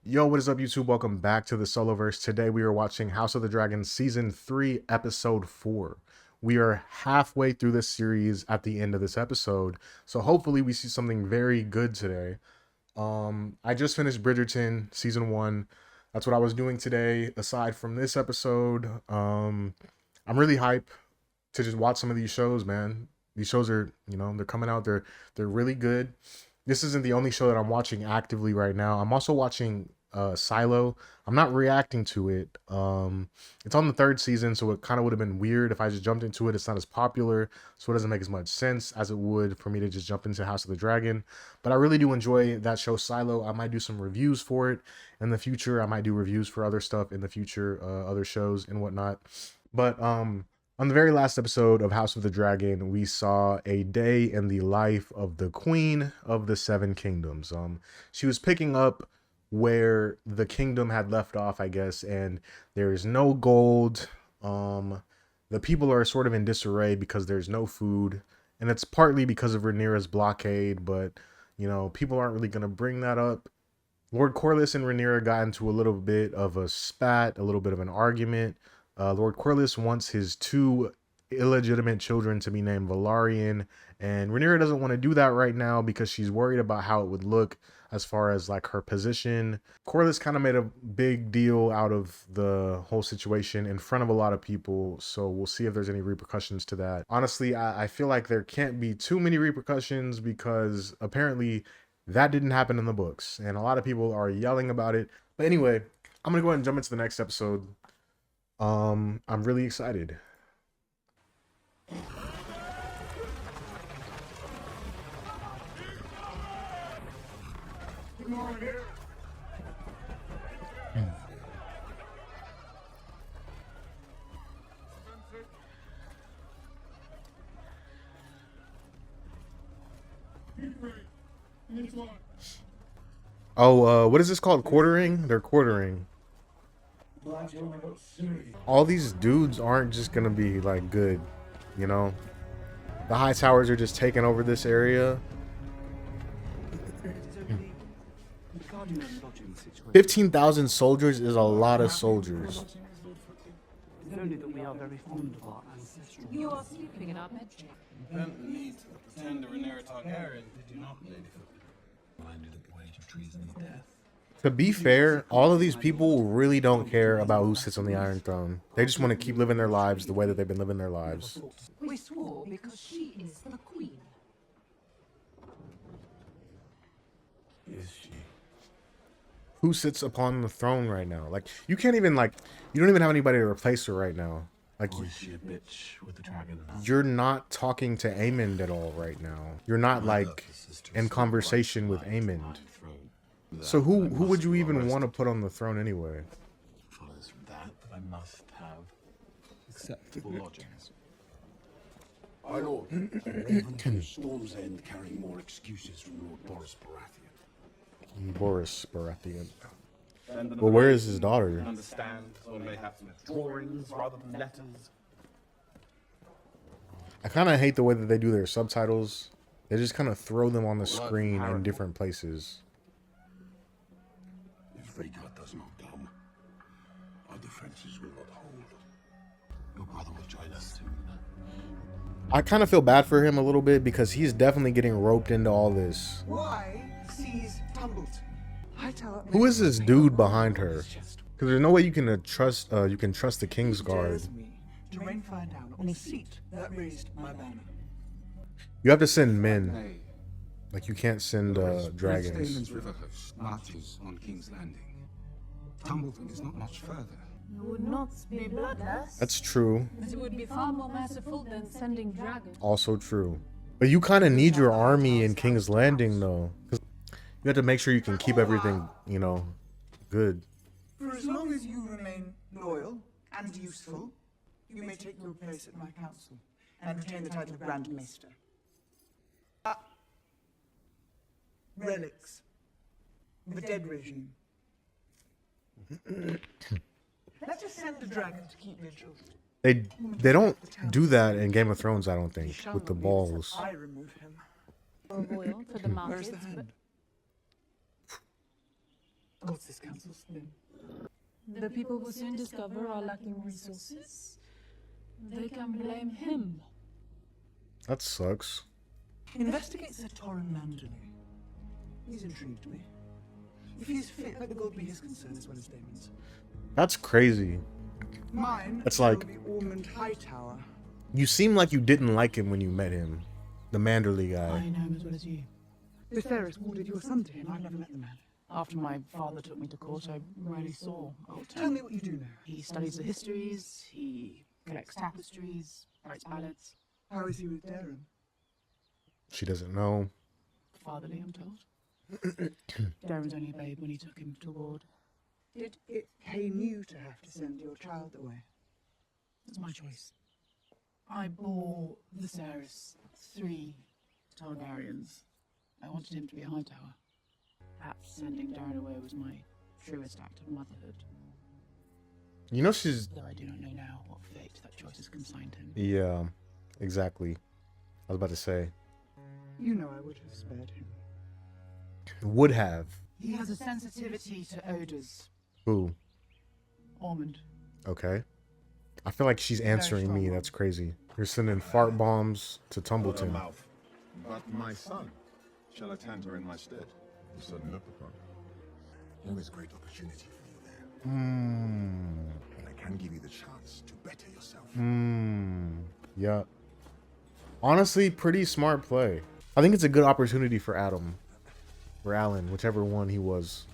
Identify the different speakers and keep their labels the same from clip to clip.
Speaker 1: Yo, what is up, YouTube? Welcome back to the Soloverse. Today we are watching House of the Dragon Season 3, Episode 4. We are halfway through this series at the end of this episode, so hopefully we see something very good today. I just finished Bridgerton Season 1. That's what I was doing today. Aside from this episode, I'm really hyped to just watch some of these shows, man. These shows are, they're coming out. They're really good. This isn't the only show that I'm watching actively right now. I'm also watching Silo. I'm not reacting to it. It's on the third season, so it kind of would have been weird if I just jumped into it. It's not as popular, so it doesn't make as much sense as it would for me to just jump into House of the Dragon. But I really do enjoy that show, Silo. I might do some reviews for it in the future. I might do reviews for other stuff in the future, other shows and whatnot. But on the very last episode of House of the Dragon, we saw a day in the life of the Queen of the Seven Kingdoms. She was picking up where the kingdom had left off, I guess, and there is no gold. The people are sort of in disarray because there's no food, and it's partly because of Rhaenyra's blockade, but, people aren't really going to bring that up. Lord Corlys and Rhaenyra got into a little bit of a spat, a little bit of an argument. Lord Corlys wants his two illegitimate children to be named Velaryon, and Rhaenyra doesn't want to do that right now because she's worried about how it would look as far as like her position. Corlys kind of made a big deal out of the whole situation in front of a lot of people, so we'll see if there's any repercussions to that. Honestly, I feel like there can't be too many repercussions because apparently that didn't happen in the books, and a lot of people are yelling about it. But anyway, I'm gonna go ahead and jump into the next episode. I'm really excited. Oh, what is this called? Quartering? They're quartering. All these dudes aren't just gonna be like good, The High Towers are just taking over this area. 15,000 soldiers is a lot of soldiers.
Speaker 2: It's only that we are very fond of our ancestral.
Speaker 3: You are sleeping in our bedroom.
Speaker 4: You bent the knee to pretend to Rhaenyra Targaryen, did you not, Lady? I knew that the wage of treason is death.
Speaker 1: To be fair, all of these people really don't care about who sits on the Iron Throne. They just want to keep living their lives the way that they've been living their lives.
Speaker 3: We swore because she is the queen.
Speaker 4: Is she?
Speaker 1: Who sits upon the throne right now? Like, you can't even, you don't even have anybody to replace her right now. Like,
Speaker 4: Or is she a bitch with the dragon?
Speaker 1: you're not talking to Aemond at all right now. You're not, in conversation with Aemond. So who would you even want to put on the throne anyway?
Speaker 4: Follows from that I must have acceptable lodgings.
Speaker 5: My lord, Ormund to Storm's End carrying more excuses from Lord Boris Baratheon.
Speaker 1: Boris Baratheon.
Speaker 4: Send them
Speaker 1: Well, where is his daughter?
Speaker 4: understand, or mayhap some drawings rather than letters.
Speaker 1: I kind of hate the way that they do their subtitles. They just kind of throw them on the screen in different places.
Speaker 5: If Rhaegar does not come, our defenses will not hold.
Speaker 4: Your brother will join us soon.
Speaker 1: I kind of feel bad for him a little bit because he's definitely getting roped into all this.
Speaker 6: Why seize Tumbleton?
Speaker 1: Who is this dude behind her? Because there's no way you can trust the Kingsguard.
Speaker 6: To rain fire down on the seat that raised my banner.
Speaker 1: You have to send men. Like, you can't send dragons.
Speaker 7: Daemon's river host marches on King's Landing. Tumbleton is not much further.
Speaker 3: It would not be bloodless.
Speaker 1: That's true.
Speaker 3: But it would be far more merciful than sending dragons.
Speaker 1: Also true. But you kind of need your army in King's Landing, though. 'Cause you have to make sure you can keep everything, good.
Speaker 6: For as long as you remain loyal and useful, you may take your place at my council and retain the title of Grand Maester. Relics of the dead regime. Let's just send the dragon to keep vigil.
Speaker 1: They don't do that in Game of Thrones, I don't think, with the balls.
Speaker 6: I remove him.
Speaker 3: Or royal to the
Speaker 6: Where's the
Speaker 3: mountains.
Speaker 6: hand?
Speaker 2: What's this council's spin?
Speaker 3: The people will soon discover are lacking resources. They can blame him.
Speaker 1: That sucks.
Speaker 6: Investigate Sir Torrin Manderley. He's intrigued me. If he's fit, let the gold be his concern as well as Daemon's.
Speaker 1: That's crazy.
Speaker 6: Mine
Speaker 1: It's like-
Speaker 6: will be Ormund Hightower.
Speaker 1: You seem like you didn't like him when you met him. The Manderley
Speaker 2: I
Speaker 1: guy.
Speaker 2: know him as well as you.
Speaker 6: Viserys warded your son to him. I've never met the man.
Speaker 2: After my father took me to court, I rarely saw old
Speaker 6: Tell me what you do know.
Speaker 2: He studies the histories, he collects tapestries, writes ballads.
Speaker 6: How is he with Daeron?
Speaker 1: She doesn't know.
Speaker 2: Fatherly, I'm told. Daeron's only a babe when he took him to ward.
Speaker 6: Did it pain you to have to send your child away?
Speaker 2: It's my choice. I bore Viserys 3 Targaryens. I wanted him to be a Hightower. Perhaps sending Daeron away was my truest act of motherhood.
Speaker 1: You know she's...
Speaker 2: Though I do not know now what fate that choice has consigned him.
Speaker 1: Yeah, exactly. I was about to say.
Speaker 6: You know I would have spared him.
Speaker 1: Would have.
Speaker 2: He has a sensitivity to odors.
Speaker 1: Who?
Speaker 2: Ormund.
Speaker 1: Okay. I feel like she's answering me. That's crazy. You're sending fart bombs to Tumbleton.
Speaker 8: Mouth. But my son shall attend her in my stead. The son looked upon.
Speaker 5: There is great opportunity for you there. And I can give you the chance to better yourself.
Speaker 1: Yeah. Honestly, pretty smart play. I think it's a good opportunity for Adam. Or Alan, whichever one he was.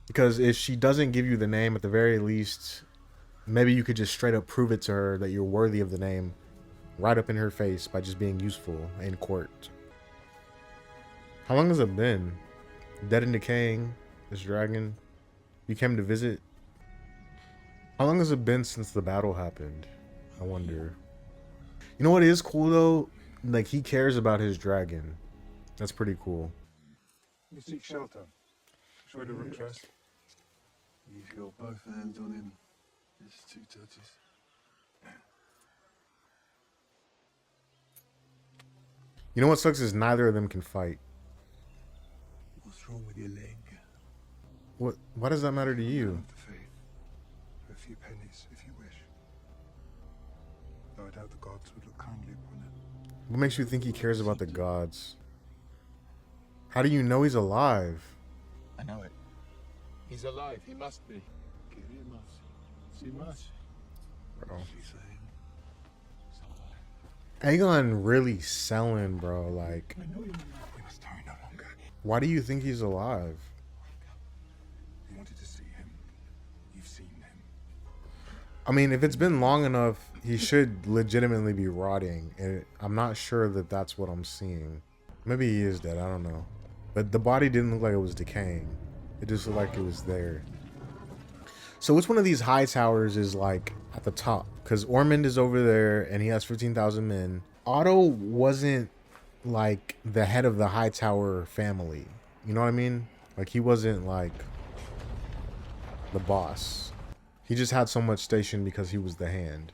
Speaker 1: Because if she doesn't give you the name, at the very least, maybe you could just straight up prove it to her that you're worthy of the name. Right up in her face by just being useful in court. How long has it been? Dead and decaying. This dragon. You came to visit. How long has it been since the battle happened? I wonder. You know what is cool though? Like, he cares about his dragon. That's pretty cool.
Speaker 4: You seek shelter. Should we request? You feel both hands on him. Just 2 touches.
Speaker 1: You know what sucks is neither of them can fight.
Speaker 4: What's wrong with your leg?
Speaker 1: What? Why does that matter to you?
Speaker 4: The faith. For a few pennies, if you wish. Though I doubt the gods would look kindly upon it.
Speaker 1: What makes you think he cares about the gods? How do you know he's alive?
Speaker 8: I know it. He's alive. He must be.
Speaker 4: Give you mercy. See mercy.
Speaker 1: Bro.
Speaker 4: She's saying.
Speaker 1: Aegon really selling, bro. Like,
Speaker 4: I know you're not. We must tarry no longer.
Speaker 1: why do you think he's alive?
Speaker 4: You wanted to see him. You've seen him.
Speaker 1: I mean, if it's been long enough, he should legitimately be rotting. And I'm not sure that that's what I'm seeing. Maybe he is dead. I don't know. But the body didn't look like it was decaying. It just looked like it was there. So which one of these high towers is like at the top? Because Ormund is over there and he has 15,000 men. Otto wasn't like the head of the high tower family. You know what I mean? Like, he wasn't like the boss. He just had so much station because he was the hand.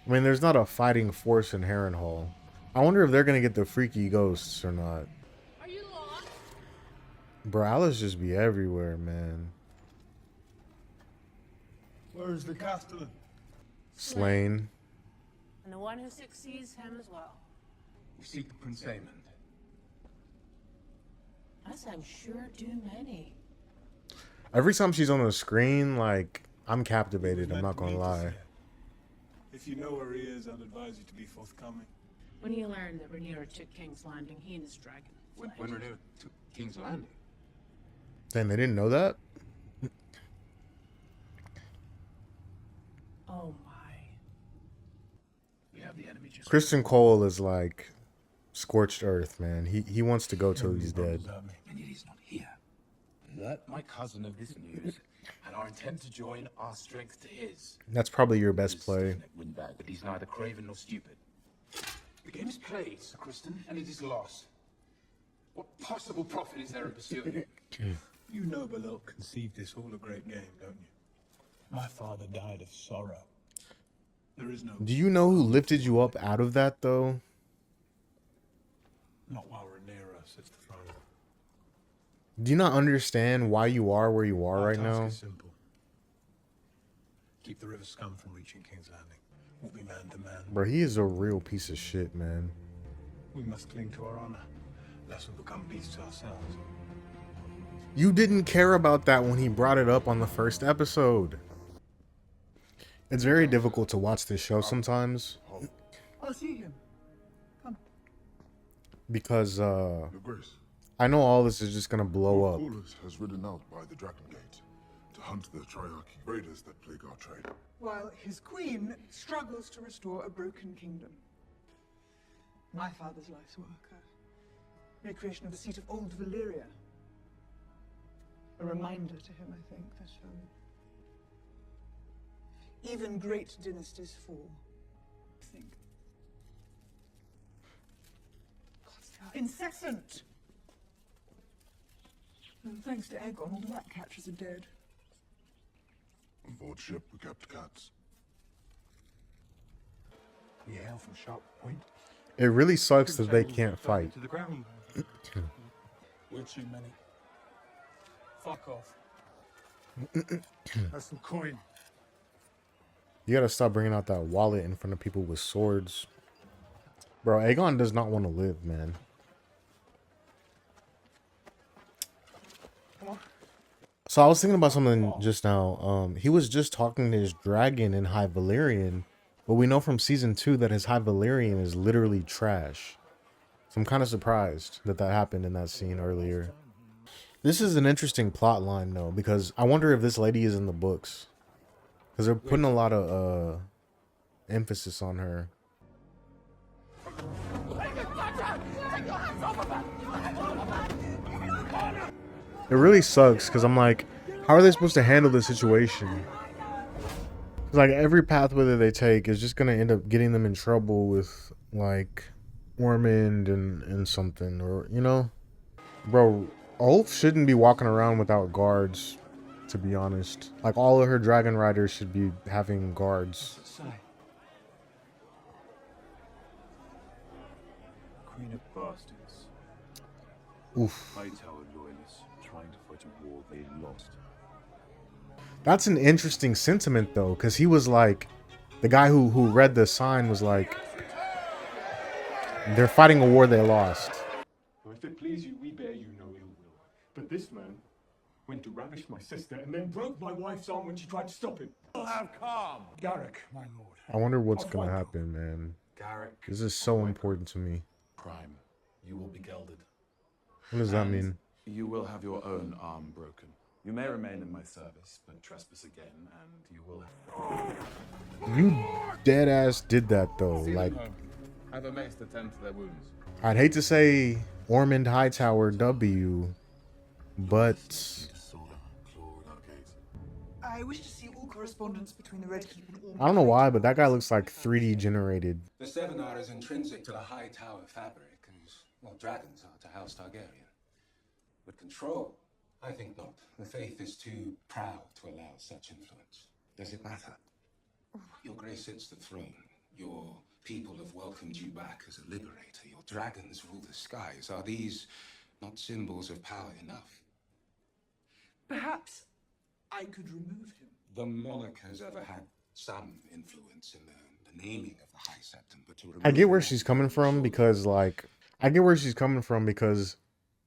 Speaker 1: I mean, there's not a fighting force in Harrenhal. I wonder if they're going to get the freaky ghosts or not.
Speaker 3: Are you lost?
Speaker 1: Bro, Alice just be everywhere, man.
Speaker 4: Where is the castellan?
Speaker 1: Slain.
Speaker 3: And the one who succeeds him as well.
Speaker 7: We seek Prince Daemon.
Speaker 3: As I'm sure do many.
Speaker 1: Every time she's on the screen, like, I'm captivated, I'm not gonna lie.
Speaker 4: If you know where he is, I'd advise you to be forthcoming.
Speaker 3: When he learned that Rhaenyra took King's Landing, he and his dragon
Speaker 7: When
Speaker 3: fled.
Speaker 7: Rhaenyra took King's Landing.
Speaker 1: Damn, they didn't know that?
Speaker 3: Oh my.
Speaker 2: We have the enemy just...
Speaker 1: Kristen Cole is like scorched earth, man. He wants to go till he's dead.
Speaker 7: And yet he's not here. Let my cousin of this news, and our intent to join our strength to his.
Speaker 1: That's probably your best play.
Speaker 7: Windbag, but he's neither craven nor stupid. The game is played, Sir Kristen, and it is lost. What possible profit is there in pursuing it?
Speaker 4: You know Belot conceived this all a great game, don't you? My father died of sorrow. There is no...
Speaker 1: Do you know who lifted you up out of that, though?
Speaker 4: Not while Rhaenyra sits the throne.
Speaker 1: Do you not understand why you are where you are
Speaker 4: Our
Speaker 1: right
Speaker 4: task
Speaker 1: now?
Speaker 4: is simple. Keep the river scum from reaching King's Landing. We'll be man to man.
Speaker 1: Bro, he is a real piece of shit, man.
Speaker 4: We must cling to our honor, lest we become beasts ourselves.
Speaker 1: You didn't care about that when he brought it up on the first episode. It's very difficult to watch this show sometimes
Speaker 6: I'll see him. Come.
Speaker 1: because
Speaker 9: Your Grace,
Speaker 1: I know all this is just gonna blow up.
Speaker 9: Corlys has ridden out by the Dragon Gate to hunt the Triarchy raiders that plague our trade.
Speaker 6: While his queen struggles to restore a broken kingdom. My father's life's work, a recreation of the seat of old Valyria. A reminder to him, I think, that even great dynasties fall. I think. Gods, they are incessant. And thanks to Aegon, all the rat catchers are dead.
Speaker 9: On board ship, we kept cats.
Speaker 4: We hail from Sharp Point.
Speaker 1: It really sucks that they can't fight.
Speaker 4: To the ground. We're too many. Fuck off. That's some coin.
Speaker 1: You gotta stop bringing out that wallet in front of people with swords. Bro, Aegon does not want to live, man. So I was thinking about something just now. He was just talking to his dragon in High Valyrian, but we know from season 2 that his High Valyrian is literally trash. So I'm kind of surprised that that happened in that scene earlier. This is an interesting plot line though, because I wonder if this lady is in the books. Because they're putting a lot of emphasis on her. It really sucks because I'm like, how are they supposed to handle this situation? It's like every pathway that they take is just gonna end up getting them in trouble with like Ormund and something, or you know, bro. Ulf shouldn't be walking around without guards, to be honest. Like all of her dragon riders should be having guards.
Speaker 4: Queen of Bastards.
Speaker 1: Oof.
Speaker 10: Hightower loyalists trying to fight a war they lost.
Speaker 1: That's an interesting sentiment though, because he was like, the guy who read the sign was like, they're fighting a war they lost.
Speaker 10: If it please you, we bear you no ill will. But this man went to ravish my sister and then broke my wife's arm when she tried to stop him.
Speaker 5: We'll have calm.
Speaker 4: Garrick, my lord.
Speaker 1: I wonder what's gonna happen, man.
Speaker 7: Garrick.
Speaker 1: This is so important to me.
Speaker 5: Crime. You will be gelded.
Speaker 1: What does that mean?
Speaker 5: You will have your own arm broken. You may remain in my service, but trespass again, and you will have...
Speaker 1: You dead ass did that though. Like,
Speaker 7: Have a mace to tend to their wounds.
Speaker 1: I'd hate to say Ormond Hightower W, but
Speaker 6: I wish to see all correspondence between the Red Keep and all.
Speaker 1: I don't know why, but that guy looks like 3D generated.
Speaker 7: The Sevenar is intrinsic to the high tower fabric, and, well, dragons are to House Targaryen. But control? I think not. The faith is too proud to allow such influence. Does it matter? Your Grace sits the throne. Your people have welcomed you back as a liberator. Your dragons rule the skies. Are these not symbols of power enough?
Speaker 6: Perhaps I could remove him.
Speaker 7: The monarch has ever had some influence in the naming of the High Septon, but to remove
Speaker 1: I get where she's coming from because, like,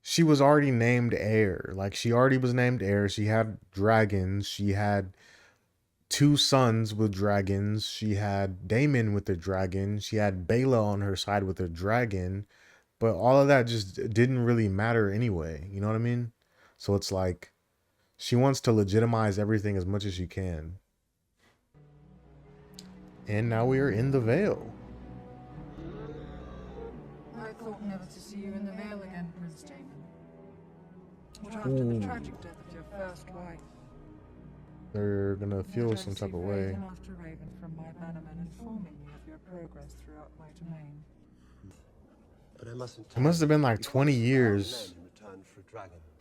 Speaker 1: she was already named heir. Like, she already was named heir. She had dragons. She had 2 sons with dragons. She had Daemon with the dragon. She had Bela on her side with a dragon. But all of that just didn't really matter anyway. You know what I mean? So it's like, she wants to legitimize everything as much as she can. And now we are in the Vale.
Speaker 3: I thought never to see you in the Vale again, Prince Daemon. What after the tragic death of your first wife?
Speaker 1: They're gonna feel some type of way.
Speaker 3: Raven after raven from my bannermen informing me of your progress throughout my domain.
Speaker 11: But I mustn't.
Speaker 1: It must have been like 20 years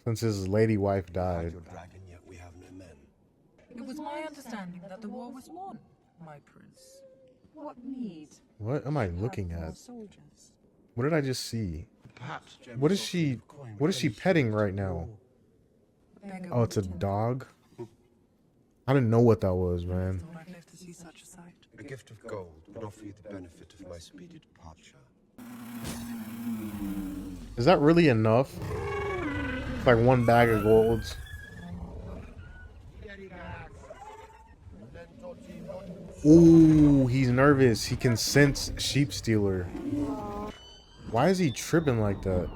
Speaker 1: since his lady wife died.
Speaker 11: Your dragon, yet we have no men.
Speaker 3: It was my understanding that the war was won, my prince. What need?
Speaker 1: What am I looking
Speaker 3: more
Speaker 1: at?
Speaker 3: soldiers?
Speaker 1: What did I just see?
Speaker 11: Perhaps
Speaker 1: What is she petting right now?
Speaker 6: beggar
Speaker 1: Oh, it's a
Speaker 6: with a
Speaker 1: dog? I didn't know what that was, man.
Speaker 6: thought I'd live to see such a sight.
Speaker 11: A gift of gold would offer you the benefit of my speedy departure.
Speaker 1: Is that really enough? It's like 1 bag of golds. Ooh, he's nervous. He can sense sheep stealer. Why is he tripping like that?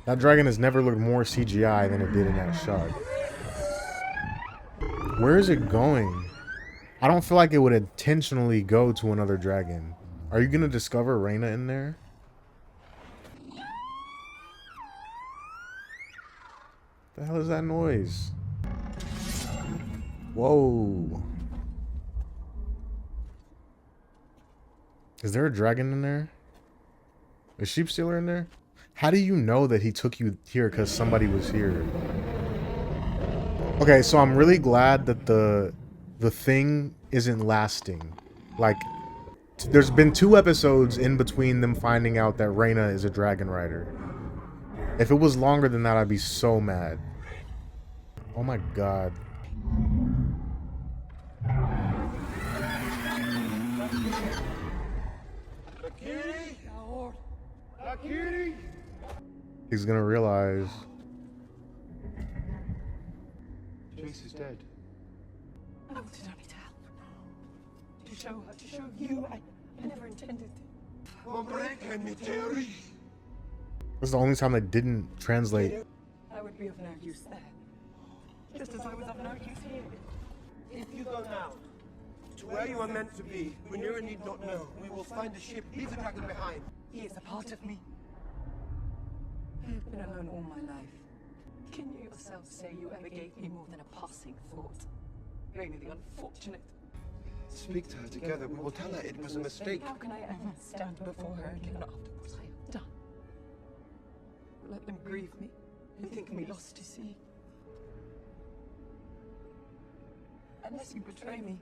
Speaker 1: That dragon has never looked more CGI than it did in that shot. Where is it going? I don't feel like it would intentionally go to another dragon. Are you gonna discover Rhaenyra in there? The hell is that noise? Whoa. Is there a dragon in there? A sheep stealer in there? How do you know that he took you here because somebody was here? Okay, so I'm really glad that the thing isn't lasting. Like, there's been 2 episodes in between them finding out that Rhaenyra is a dragon rider. If it was longer than that, I'd be so mad. Oh my god. He's gonna realize.
Speaker 10: Jace is dead.
Speaker 6: I wanted only to help. To show her, to show you. I never intended to.
Speaker 1: This is the only time I didn't translate.
Speaker 6: I would be of no use there. Just as I was of no use here.
Speaker 11: If you go now, to where you are meant to be, Rhaenyra need not know. We will find the ship, leave the dragon behind.
Speaker 6: He is a part of me. I've been alone all my life. Can you yourself say you ever gave me more than a passing thought? Rhaenyra the unfortunate.
Speaker 11: Speak to her together. We will tell her it was a mistake.
Speaker 6: How can I ever stand before her again after what I have done? Let them grieve me and think me lost to sea. Unless you betray me.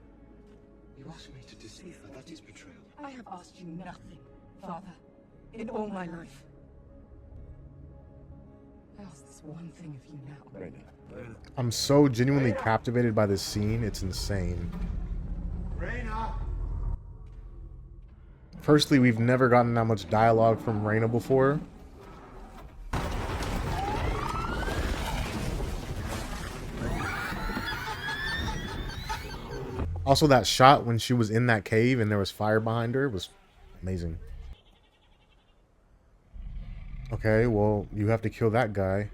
Speaker 11: You asked me to deceive her. That is betrayal.
Speaker 6: I have asked you nothing, Father, in all my life. I ask this one thing of you now.
Speaker 1: I'm so genuinely captivated by this scene. It's insane. Firstly, we've never gotten that much dialogue from Rhaenyra before. Also, that shot when she was in that cave and there was fire behind her was amazing. Okay, well, you have to kill that guy.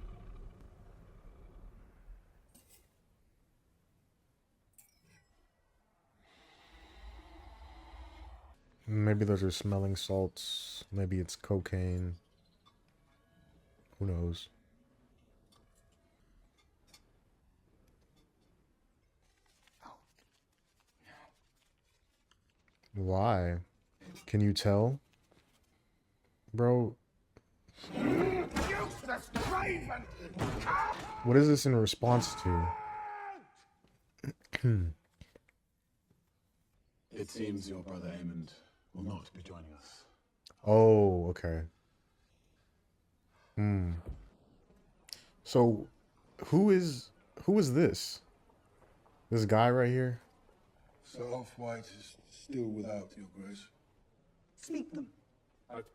Speaker 1: Maybe those are smelling salts. Maybe it's cocaine. Who knows? Why? Can you tell? Bro. What is this in response to?
Speaker 4: It seems your brother Ormund will not be joining us.
Speaker 1: Oh, okay. So, who is this? This guy right here?
Speaker 5: Sir Off-White is still without your grace.
Speaker 6: Speak them.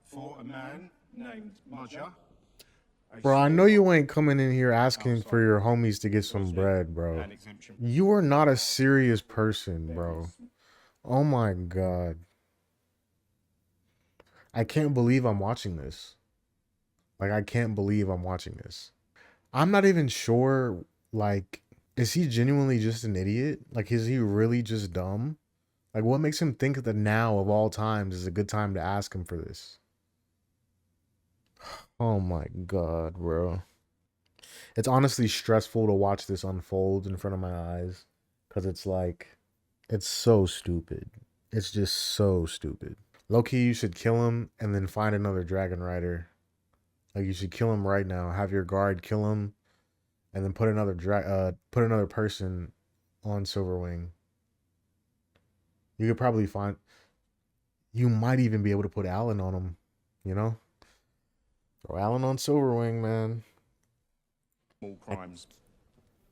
Speaker 4: For a man named Mudger.
Speaker 1: Bro, I know you ain't coming in here asking for your homies to get some bread, bro. You are not a serious person, bro. Oh my god. I can't believe I'm watching this. Like, I can't believe I'm watching this. I'm not even sure, like, is he genuinely just an idiot? Like, is he really just dumb? Like, what makes him think that now of all times is a good time to ask him for this? Oh my god, bro. It's honestly stressful to watch this unfold in front of my eyes. Because it's like, it's so stupid. It's just so stupid. Low-key, you should kill him and then find another dragon rider. Like, you should kill him right now. Have your guard kill him. And then put another person on Silverwing. You could probably find... You might even be able to put Alan on him. You know? Throw Alan on Silverwing, man.
Speaker 5: Small crimes.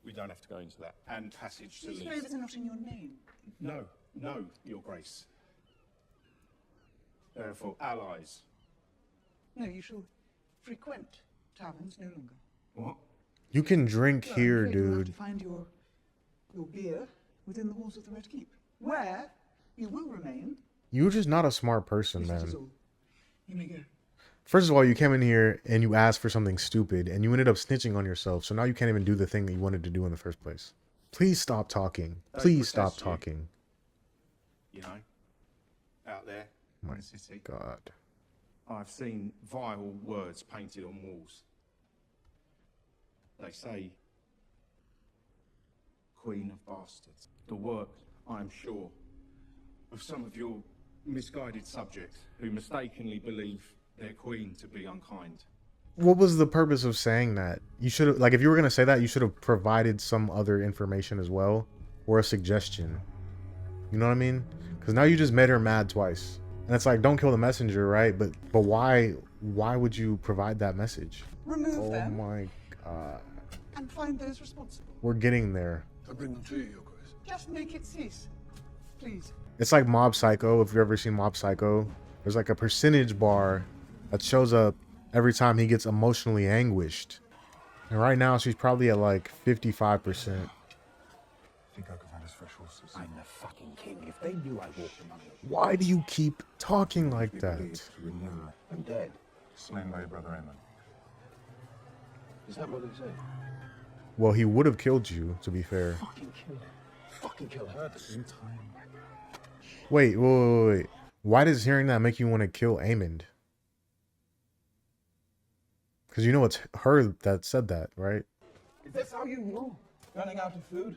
Speaker 5: We don't have to go into that. And passage to
Speaker 6: These
Speaker 5: lease.
Speaker 6: favors are not in your name.
Speaker 5: No, no, Your Grace. They're for allies.
Speaker 6: No, you shall frequent taverns no longer.
Speaker 5: What?
Speaker 1: You can drink
Speaker 6: Well,
Speaker 1: here,
Speaker 6: I'm afraid you'll have
Speaker 1: dude.
Speaker 6: to find your beer within the walls of the Red Keep, where you will remain.
Speaker 1: You're just not a smart person,
Speaker 6: If that is
Speaker 1: man.
Speaker 6: all. You may go.
Speaker 1: First of all, you came in here and you asked for something stupid and you ended up snitching on yourself. So now you can't even do the thing that you wanted to do in the first place. Please stop talking. Please stop
Speaker 5: protest you.
Speaker 1: talking.
Speaker 5: You know, out there
Speaker 1: My
Speaker 5: in the city.
Speaker 1: God.
Speaker 5: I've seen vile words painted on walls. They say, Queen of Bastards. The work, I am sure, of some of your misguided subjects who mistakenly believe their queen to be unkind.
Speaker 1: What was the purpose of saying that? You should have, like, if you were going to say that, you should have provided some other information as well, or a suggestion. You know what I mean? Because now you just made her mad twice. And it's like, don't kill the messenger, right? But why would you provide that message?
Speaker 6: Remove them.
Speaker 1: Oh my God.
Speaker 6: And find those responsible.
Speaker 1: We're getting there.
Speaker 4: I bring them to you, Your Grace.
Speaker 6: Just make it cease. Please.
Speaker 1: It's like Mob Psycho. If you've ever seen Mob Psycho, there's like a percentage bar that shows up every time he gets emotionally anguished. And right now she's probably at like 55%.
Speaker 4: Think I could find his fresh horses?
Speaker 11: I'm the fucking king. If they knew I walked among them,
Speaker 1: Why do you keep talking like that?
Speaker 4: Rhaenyra,
Speaker 11: I'm dead.
Speaker 4: slain by your brother Ormund.
Speaker 11: Is that what they say?
Speaker 1: Well, he would have killed you, to be fair.
Speaker 11: Fucking kill her. Fucking kill her.
Speaker 4: At the same time.
Speaker 1: Wait. Why does hearing that make you want to kill Aemond? Because you know it's her that said that, right?
Speaker 11: Is this how you know? Running out of food?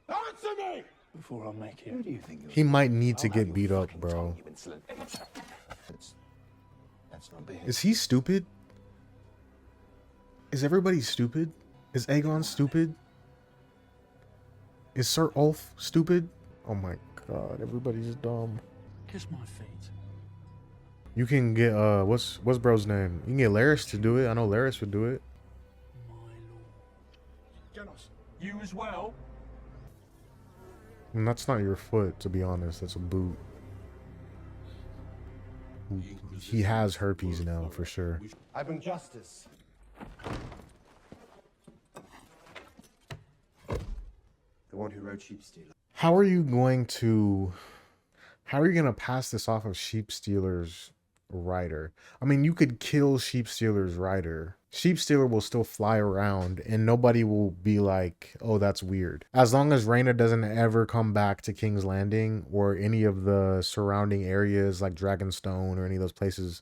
Speaker 11: Answer me! Before I make it. Who do you think you're?
Speaker 1: He might need to get beat up, bro.
Speaker 11: You insolent bitch. That's not big.
Speaker 1: Is he stupid? Is everybody stupid? Is Aegon stupid? Is Sir Ulf stupid? Oh my God, everybody's dumb.
Speaker 11: Kiss my feet.
Speaker 1: You can get what's bro's name? You can get Larys to do it. I know Larys would do it.
Speaker 11: My lord.
Speaker 10: Janos, you as well?
Speaker 1: And that's not your foot, to be honest. That's a boot. He has herpes now, for sure.
Speaker 11: I bring justice. The one who wrote Sheep Stealer.
Speaker 1: How are you going to pass this off of Sheep Stealer's writer? I mean, you could kill Sheep Stealer's writer. Sheep Stealer will still fly around and nobody will be like, oh, that's weird. As long as Rhaenyra doesn't ever come back to King's Landing or any of the surrounding areas like Dragonstone or any of those places,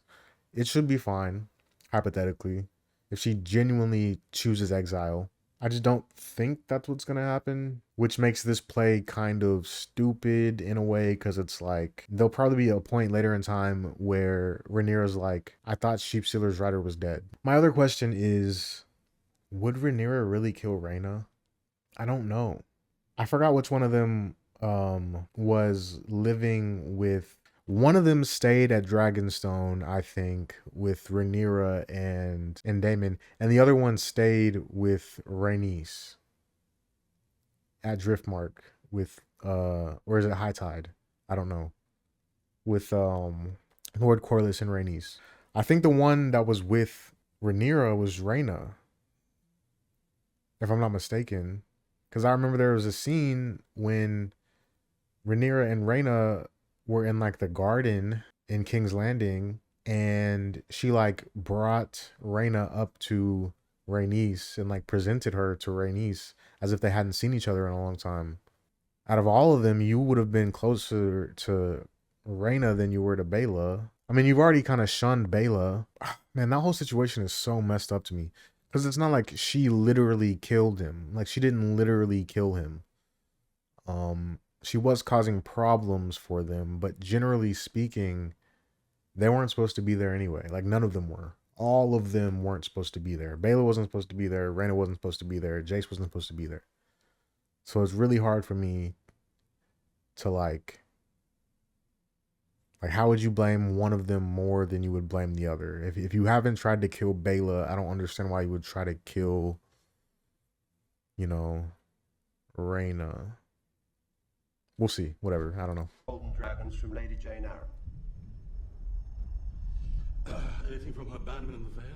Speaker 1: it should be fine, hypothetically, if she genuinely chooses exile. I just don't think that's what's going to happen, which makes this play kind of stupid in a way, because it's like there'll probably be a point later in time where Rhaenyra's like, I thought Sheep Stealer's writer was dead. My other question is, would Rhaenyra really kill Rhaena? I don't know. I forgot which one of them was living with. One of them stayed at Dragonstone, I think, with Rhaenyra and Daemon, and the other one stayed with Rhaenys at Driftmark with or is it High Tide? I don't know. With Lord Corlys and Rhaenys. I think the one that was with Rhaenyra was Rhaena, if I'm not mistaken, because I remember there was a scene when Rhaenyra and Rhaena were in like the garden in King's Landing, and she like brought Rhaena up to Rhaenys and like presented her to Rhaenys as if they hadn't seen each other in a long time. Out of all of them, you would have been closer to Rhaena than you were to Baela. I mean, you've already kind of shunned Baela. Man, that whole situation is so messed up to me, because it's not like she literally killed him. Like, she didn't literally kill him. She was causing problems for them, but generally speaking, they weren't supposed to be there anyway. Like, none of them were. All of them weren't supposed to be there. Baela wasn't supposed to be there. Rhaena wasn't supposed to be there. Jace wasn't supposed to be there. So it's really hard for me to, like, Like, how would you blame one of them more than you would blame the other? If you haven't tried to kill Bela, I don't understand why you would try to kill, you know, Rhaenyra. We'll see. Whatever. I don't know.
Speaker 11: Golden dragons from Lady Jane Arryn.
Speaker 12: Anything from her bandman in the Vale?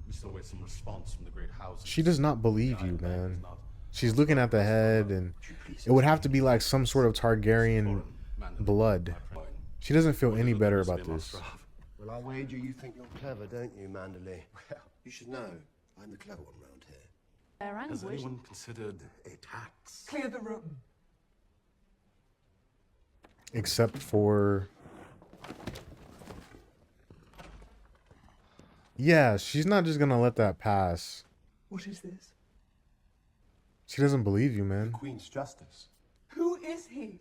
Speaker 12: We still wait some response from the great houses.
Speaker 1: She does not believe you, man. She's looking at the head, and it would have to be like some sort of Targaryen blood. She doesn't feel any better about this.
Speaker 11: Well, I wager you think you're clever, don't you, Manderley? Well, you should know. I'm the clever one round here.
Speaker 12: Has anyone considered a tax?
Speaker 6: Clear the room.
Speaker 1: Except for... Yeah, she's not just gonna let that pass.
Speaker 6: What is this?
Speaker 1: She doesn't believe you, man.
Speaker 11: The Queen's justice.
Speaker 6: Who is he?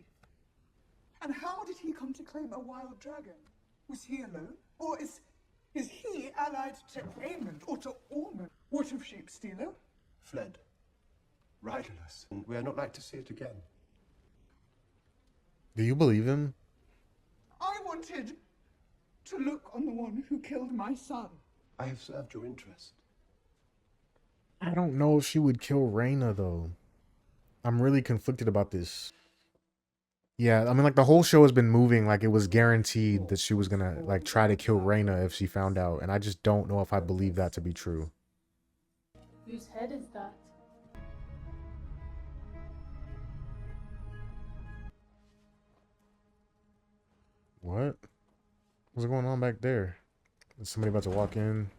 Speaker 6: And how did he come to claim a wild dragon? Was he alone? Or is he allied to Ormund or to Ormund? What of Sheep Stealer?
Speaker 11: Fled. Riderless. And we are not like to see it again.
Speaker 1: Do you believe him?
Speaker 6: I wanted to look on the one who killed my son.
Speaker 11: I have served your interest.
Speaker 1: I don't know if she would kill Rhaenyra, though. I'm really conflicted about this. Yeah, I mean, like, the whole show has been moving like it was guaranteed that she was gonna, like, try to kill Rhaenyra if she found out. And I just don't know if I believe that to be true.
Speaker 3: Whose head is that?
Speaker 1: What? What's going on back there? Is somebody about to walk in?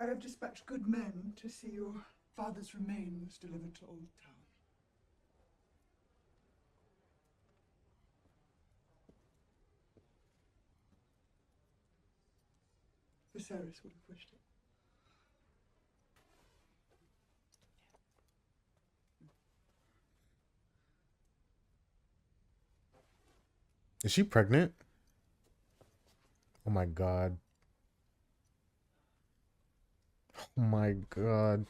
Speaker 6: I have dispatched good men to see your father's remains delivered to Old Town. Viserys would have wished it.
Speaker 1: Is she pregnant? Oh my god. Oh my god.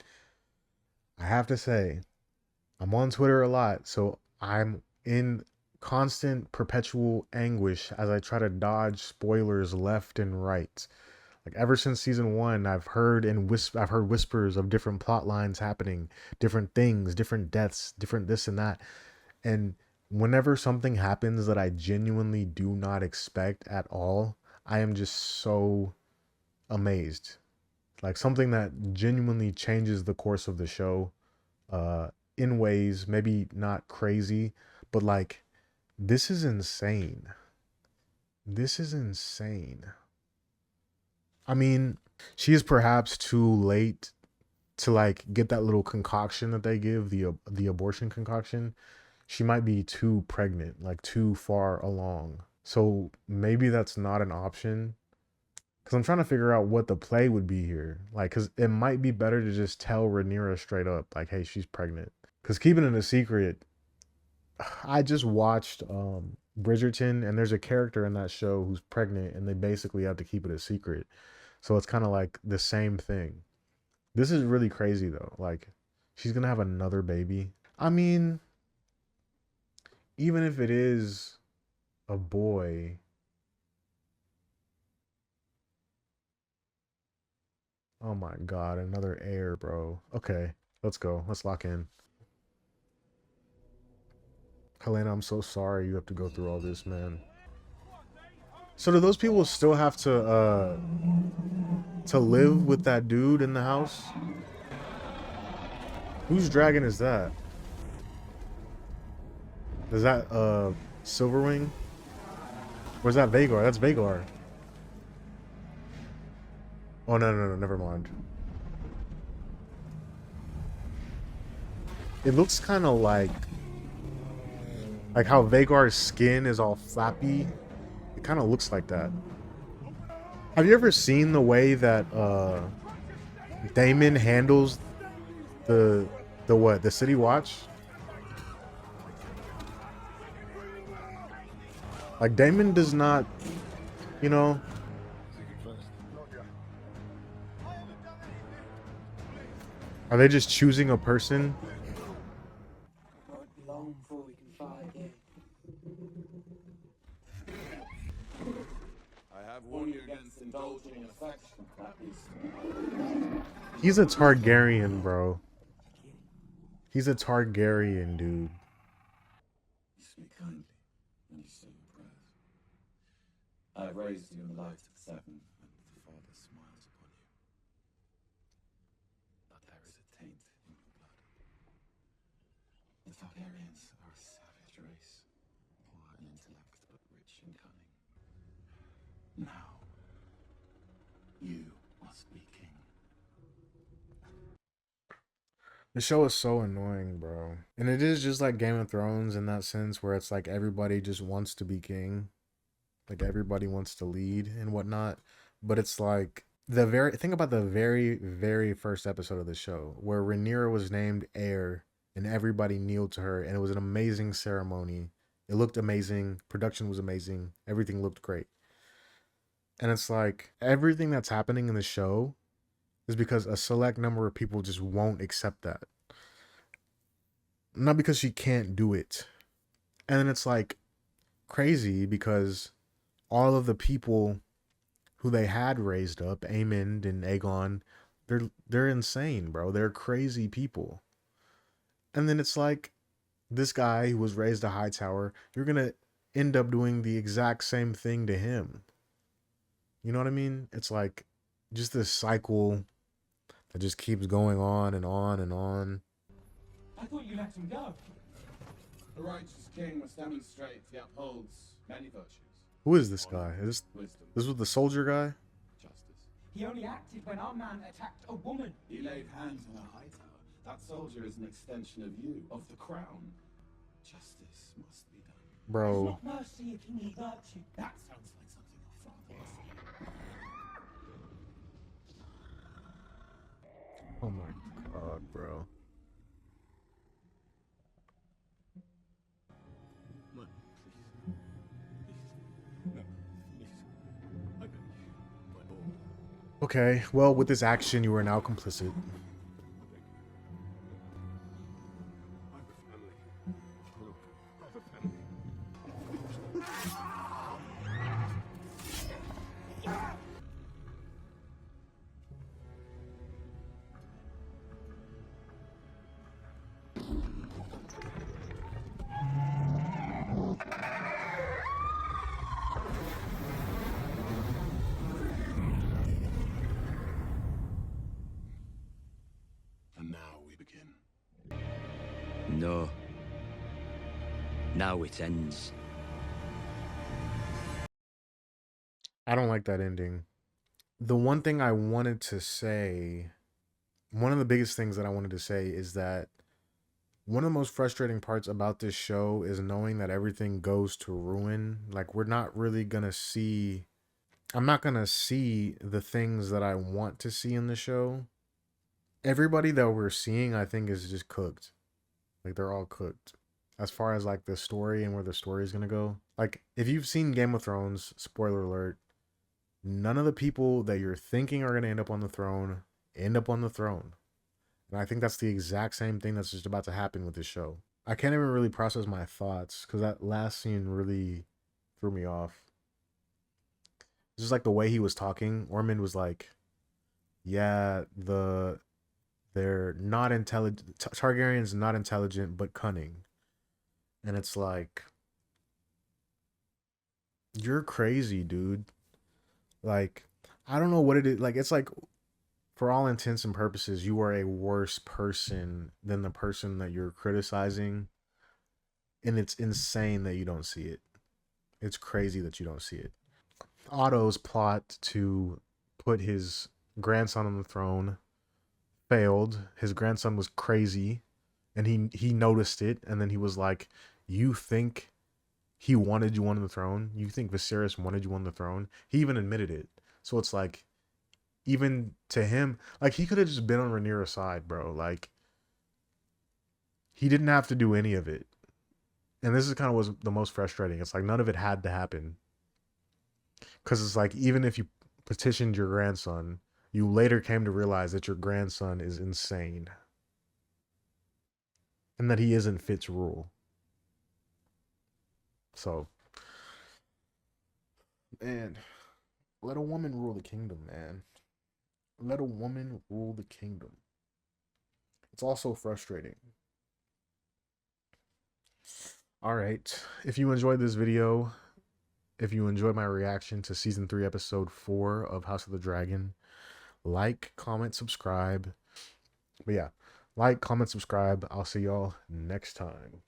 Speaker 1: I have to say, I'm on Twitter a lot, so I'm in constant perpetual anguish as I try to dodge spoilers left and right. Like, ever since season 1, I've heard whispers of different plot lines happening, different things, different deaths, different this and that. And whenever something happens that I genuinely do not expect at all, I am just so amazed. Like, something that genuinely changes the course of the show in ways maybe not crazy, but like, this is insane. This is insane. I mean, she is perhaps too late to like get that little concoction that they give, the abortion concoction. She might be too pregnant, like too far along. So maybe that's not an option. Because I'm trying to figure out what the play would be here. Like, because it might be better to just tell Rhaenyra straight up, like, hey, she's pregnant. Because keeping it a secret, I just watched Bridgerton, and there's a character in that show who's pregnant, and they basically have to keep it a secret. So it's kind of like the same thing. This is really crazy, though. Like, she's going to have another baby. I mean, even if it is a boy, oh my god, another heir, bro. Okay, let's go. Let's lock in. Helena, I'm so sorry you have to go through all this, man. So do those people still have to live with that dude in the house? Whose dragon is that? Is that Silverwing? Or is that Vhagar? That's Vhagar. Oh no, never mind. It looks kind of like how Vhagar's skin is all flappy. It kind of looks like that. Have you ever seen the way that Daemon handles the City Watch? Like, Daemon does not, you know. Are they just choosing a person?
Speaker 11: It won't be long before we can fly again.
Speaker 8: I have warned you against indulging in affection, at least.
Speaker 1: He's a Targaryen, bro. He's a Targaryen, dude.
Speaker 8: You speak kindly, and you say your prayers. I have raised you in the light of the seven, and the Father smiles upon you. But there is a taint in your blood. The Targaryens are a savage race, poor in intellect but rich in cunning. Now, you must be king.
Speaker 1: The show is so annoying, bro. And it is just like Game of Thrones in that sense where it's like everybody just wants to be king. Like everybody wants to lead and whatnot. But it's like think about the very first episode of the show where Rhaenyra was named heir and everybody kneeled to her and it was an amazing ceremony. It looked amazing. Production was amazing. Everything looked great. And it's like everything that's happening in the show is because a select number of people just won't accept that. Not because she can't do it. And then it's like crazy because all of the people who they had raised up, Aemond and Aegon, they're insane, bro. They're crazy people. And then it's like this guy who was raised a high tower, you're going to end up doing the exact same thing to him. You know what I mean? It's like just this cycle that just keeps going on and on and on.
Speaker 10: I thought you let him go.
Speaker 8: A righteous king must demonstrate he upholds many virtues.
Speaker 1: Who is this guy? Is this was the soldier guy?
Speaker 8: Justice.
Speaker 10: He only acted when our man attacked a woman.
Speaker 8: He laid hands on a high tower. That soldier is an extension of you, of the crown. Justice must be done.
Speaker 1: Bro.
Speaker 10: Is not mercy a kingly virtue? That sounds like something your father would say.
Speaker 1: Oh my god, bro. Okay, well, with this action, you are now complicit.
Speaker 8: And now we begin.
Speaker 13: No. Now it ends.
Speaker 1: I don't like that ending. The one thing I wanted to say, one of the biggest things that I wanted to say is that one of the most frustrating parts about this show is knowing that everything goes to ruin. Like, we're not really going to see, I'm not going to see the things that I want to see in the show. Everybody that we're seeing, I think, is just cooked. Like, they're all cooked. As far as, like, the story and where the story is going to go. Like, if you've seen Game of Thrones, spoiler alert, none of the people that you're thinking are going to end up on the throne end up on the throne. And I think that's the exact same thing that's just about to happen with this show. I can't even really process my thoughts because that last scene really threw me off. Just like the way he was talking, Ormund was like, yeah, they're not intelligent. Targaryen's not intelligent, but cunning. And it's like, you're crazy, dude. Like, I don't know what it is. Like, it's like, for all intents and purposes, you are a worse person than the person that you're criticizing. And it's insane that you don't see it. It's crazy that you don't see it. Otto's plot to put his grandson on the throne failed. His grandson was crazy and he noticed it, and then he was like, you think he wanted you on the throne? You think Viserys wanted you on the throne? He even admitted it. So it's like, even to him, like, he could have just been on Rhaenyra's side, bro. Like, he didn't have to do any of it. And this is kind of was the most frustrating. It's like none of it had to happen. Because it's like, even if you petitioned your grandson, you later came to realize that your grandson is insane and that he isn't fit to rule. So, man, let a woman rule the kingdom, man. Let a woman rule the kingdom. It's also frustrating. All right. If you enjoyed this video, if you enjoyed my reaction to season 3, episode 4 of House of the Dragon, like, comment, subscribe. But yeah, like, comment, subscribe. I'll see y'all next time.